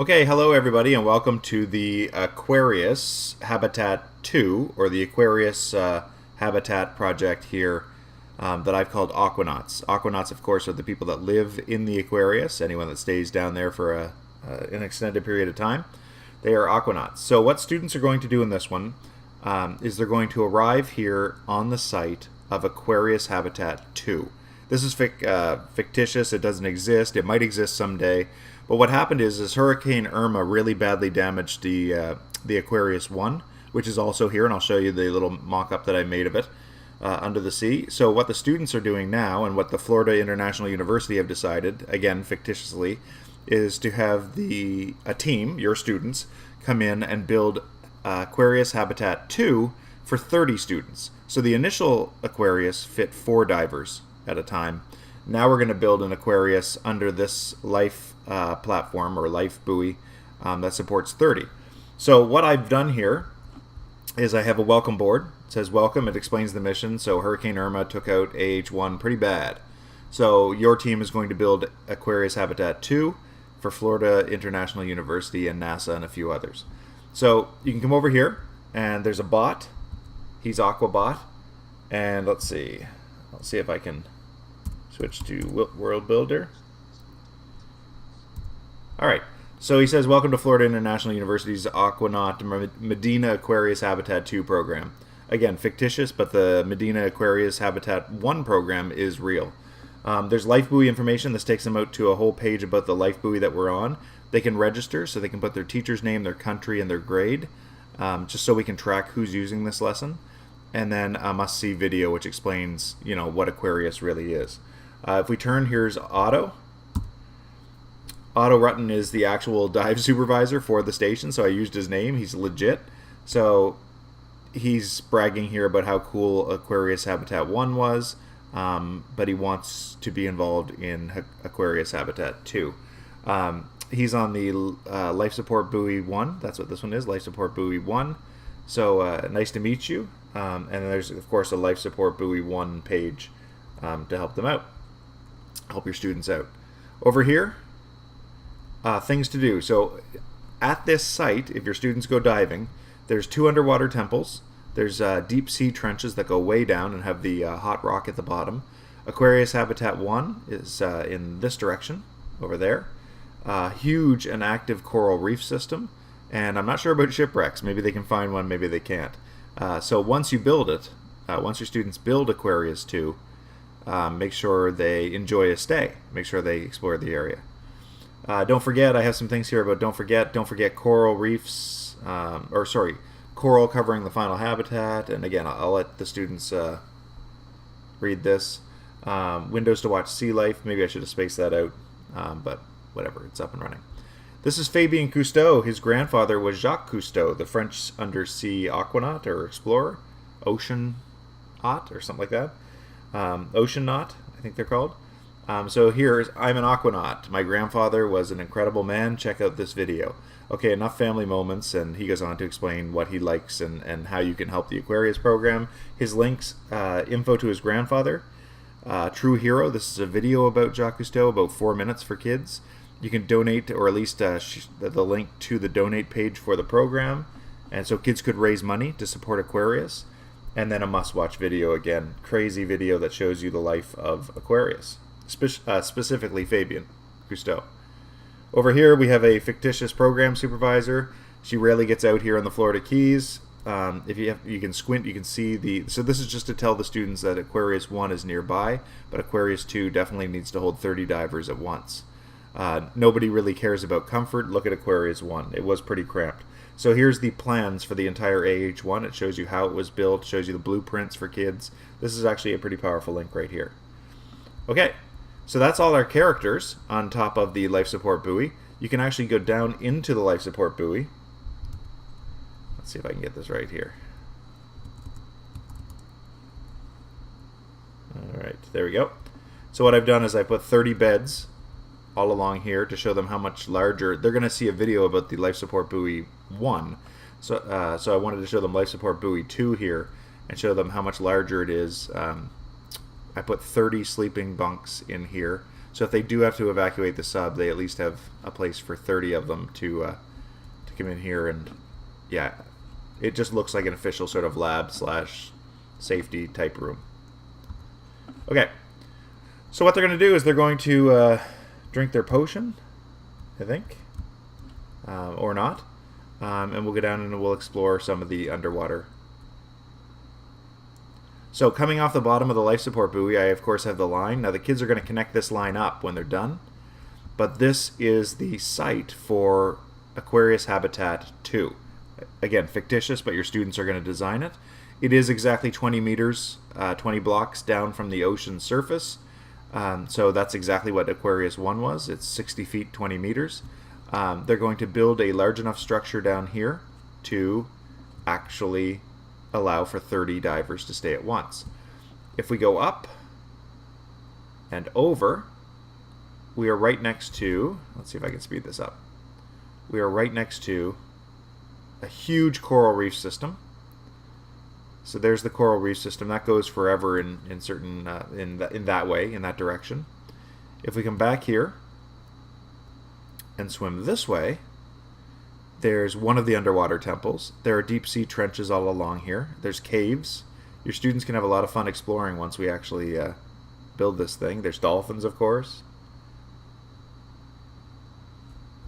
Okay, hello everybody, and welcome to the Aquarius Habitat II, or the Aquarius Habitat project here that I've called Aquanauts. Aquanauts, of course, are the people that live in the Aquarius, anyone that stays down there for an extended period of time. They are Aquanauts. So what students are going to do in this one is they're going to arrive here on the site of Aquarius Habitat II. This is fictitious, it doesn't exist, it might exist someday. But what happened is Hurricane Irma really badly damaged the Aquarius 1, which is also here, and I'll show you the little mock-up that I made of it under the sea. So what the students are doing now, and what the Florida International University have decided, again fictitiously, is to have a team, your students, come in and build Aquarius Habitat 2 for 30 students. So the initial Aquarius fit 4 divers at a time. Now we're going to build an Aquarius under this life platform or life buoy that supports 30. So what I've done here is I have a welcome board. It says welcome, it explains the mission. So Hurricane Irma took out AH1 pretty bad. So your team is going to build Aquarius Habitat 2 for Florida International University and NASA and a few others. So you can come over here and there's a bot. He's Aquabot. And let's see if I can switch to World Builder. Alright, so he says, welcome to Florida International University's Aquanaut Medina Aquarius Habitat 2 program. Again, fictitious, but the Medina Aquarius Habitat 1 program is real. There's life buoy information. This takes them out to a whole page about the life buoy that we're on. They can register, so they can put their teacher's name, their country, and their grade, just so we can track who's using this lesson. And then a must-see video, which explains, what Aquarius really is. If we turn, here's Otto. Otto Rutten is the actual dive supervisor for the station, so I used his name. He's legit. So he's bragging here about how cool Aquarius Habitat 1 was, but he wants to be involved in Aquarius Habitat 2. He's on the Life Support Buoy 1. That's what this one is, Life Support Buoy 1. So nice to meet you. And there's, of course, a Life Support Buoy 1 page to help them out. Help your students out. Over here, things to do. So at this site, if your students go diving, there's 2 underwater temples. There's deep sea trenches that go way down and have the hot rock at the bottom. Aquarius Habitat 1 is in this direction, over there. Huge and active coral reef system. And I'm not sure about shipwrecks. Maybe they can find one, maybe they can't. So once you build it, once your students build Aquarius 2, make sure they enjoy a stay. Make sure they explore the area. Don't forget, I have some things here about don't forget coral reefs, coral covering the final habitat. And again, I'll let the students read this. Windows to watch sea life. Maybe I should have spaced that out, but whatever, it's up and running. This is Fabien Cousteau. His grandfather was Jacques Cousteau, the French undersea aquanaut or explorer, oceanaut or something like that. Oceanaut, I think they're called. So here's, I'm an aquanaut. My grandfather was an incredible man. Check out this video. Okay, enough family moments, and he goes on to explain what he likes and how you can help the Aquarius program. His links, info to his grandfather, True Hero. This is a video about Jacques Cousteau, about 4 minutes for kids. You can donate, or at least the link to the donate page for the program, and so kids could raise money to support Aquarius. And then a must-watch video again, crazy video that shows you the life of Aquarius, specifically Fabien Cousteau. Over here we have a fictitious program supervisor. She rarely gets out here in the Florida Keys. If you can squint, you can see so this is just to tell the students that Aquarius 1 is nearby, but Aquarius 2 definitely needs to hold 30 divers at once. Nobody really cares about comfort. Look at Aquarius 1. It was pretty cramped. So here's the plans for the entire AH1. It shows you how it was built, shows you the blueprints for kids. This is actually a pretty powerful link right here. Okay, so that's all our characters on top of the life support buoy. You can actually go down into the life support buoy. Let's see if I can get this right here. Alright, there we go. So what I've done is I put 30 beds all along here to show them how much larger. They're going to see a video about the life support buoy 1. So I wanted to show them life support buoy 2 here and show them how much larger it is. I put 30 sleeping bunks in here. So if they do have to evacuate the sub, they at least have a place for 30 of them to come in here. And yeah, it just looks like an official sort of lab slash safety type room. Okay, so what they're going to do is they're going to drink their potion, I think, or not, and we'll go down and we'll explore some of the underwater. So coming off the bottom of the life support buoy, I of course have the line. Now the kids are going to connect this line up when they're done, but this is the site for Aquarius Habitat II. Again, fictitious, but your students are going to design it. It is exactly 20 meters, 20 blocks down from the ocean surface. So that's exactly what Aquarius 1 was. It's 60 feet, 20 meters. They're going to build a large enough structure down here to actually allow for 30 divers to stay at once. If we go up and over, we are right next to, let's see if I can speed this up. We are right next to a huge coral reef system. So there's the coral reef system. That goes forever in certain in that way, in that direction. If we come back here and swim this way, there's one of the underwater temples. There are deep sea trenches all along here. There's caves. Your students can have a lot of fun exploring once we actually build this thing. There's dolphins, of course.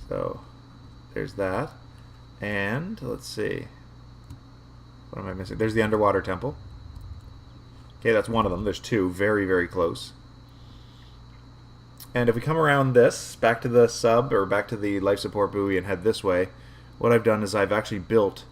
So there's that. And let's see. What am I missing? There's the underwater temple. Okay, that's one of them. There's two, very, very close. And if we come around this, back to the sub, or back to the life support buoy and head this way, what I've done is I've actually built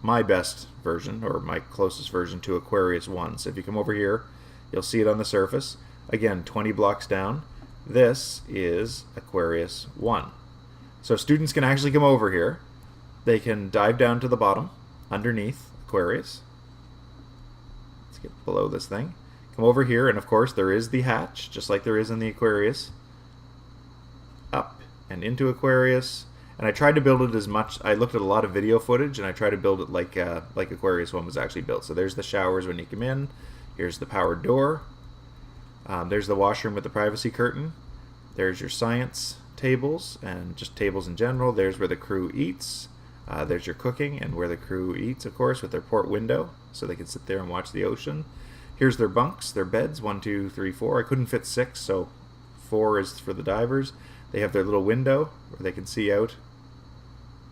my best version, or my closest version to Aquarius 1. So if you come over here, you'll see it on the surface. Again, 20 blocks down. This is Aquarius 1. So students can actually come over here. They can dive down to the bottom, underneath Aquarius. Let's get below this thing. Come over here, and of course there is the hatch, just like there is in the Aquarius. Up and into Aquarius. And I tried to build it as much. I looked at a lot of video footage, and I tried to build it like Aquarius 1 was actually built. So there's the showers when you come in. Here's the powered door. There's the washroom with the privacy curtain. There's your science tables, and just tables in general. There's where the crew eats. There's your cooking, and where the crew eats, of course, with their port window, so they can sit there and watch the ocean. Here's their bunks, their beds, 1, 2, 3, 4. I couldn't fit 6, so 4 is for the divers. They have their little window where they can see out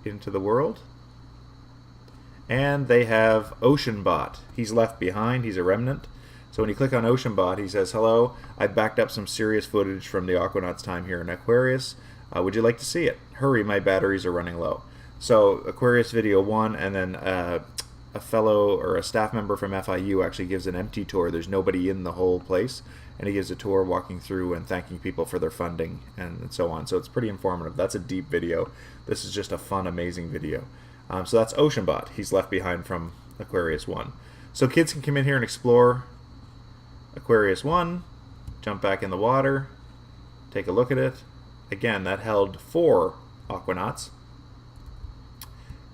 into the world. And they have OceanBot. He's left behind, he's a remnant. So when you click on OceanBot, he says, "Hello, I've backed up some serious footage from the Aquanaut's time here in Aquarius. Would you like to see it? Hurry, my batteries are running low." So Aquarius Video 1, and then a fellow or a staff member from FIU actually gives an empty tour. There's nobody in the whole place, and he gives a tour walking through and thanking people for their funding and so on. So it's pretty informative. That's a deep video. This is just a fun, amazing video. So that's OceanBot. He's left behind from Aquarius 1. So kids can come in here and explore Aquarius 1, jump back in the water, take a look at it. Again, that held 4 Aquanauts.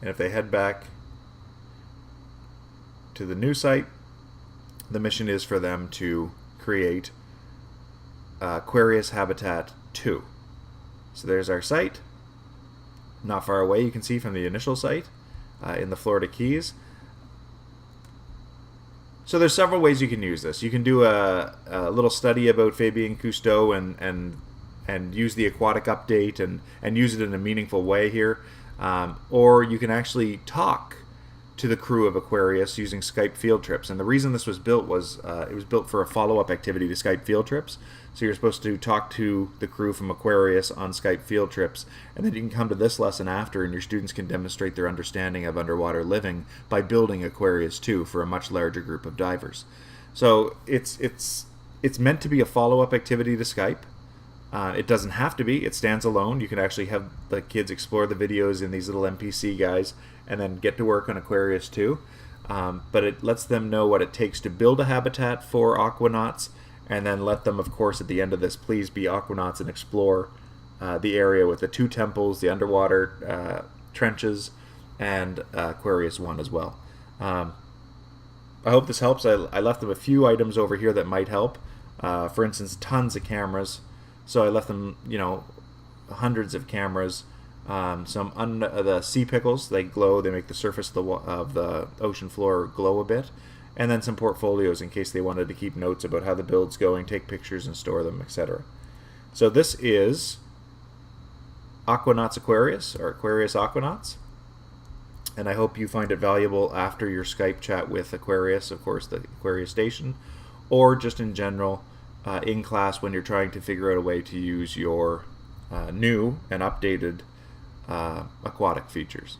And if they head back to the new site, the mission is for them to create Aquarius Habitat II. So there's our site. Not far away, you can see from the initial site in the Florida Keys. So there's several ways you can use this. You can do a little study about Jacques Cousteau and use the aquatic update and use it in a meaningful way here. Or you can actually talk to the crew of Aquarius using Skype Field Trips. And the reason this was built was it was built for a follow-up activity to Skype Field Trips. So you're supposed to talk to the crew from Aquarius on Skype Field Trips, and then you can come to this lesson after, and your students can demonstrate their understanding of underwater living by building Aquarius 2 for a much larger group of divers. So it's meant to be a follow-up activity to Skype. It doesn't have to be. It stands alone. You can actually have the kids explore the videos in these little NPC guys and then get to work on Aquarius 2. But it lets them know what it takes to build a habitat for aquanauts, and then let them, of course, at the end of this, please be aquanauts and explore the area with the 2 temples, the underwater trenches, and Aquarius 1 as well. I hope this helps. I left them a few items over here that might help. For instance, tons of cameras. So I left them, hundreds of cameras. The sea pickles, they glow, they make the surface of the ocean floor glow a bit. And then some portfolios in case they wanted to keep notes about how the build's going, take pictures and store them, etc. So this is Aquanauts Aquarius, or Aquarius Aquanauts. And I hope you find it valuable after your Skype chat with Aquarius, of course, the Aquarius station, or just in general in class when you're trying to figure out a way to use your new and updated aquatic features.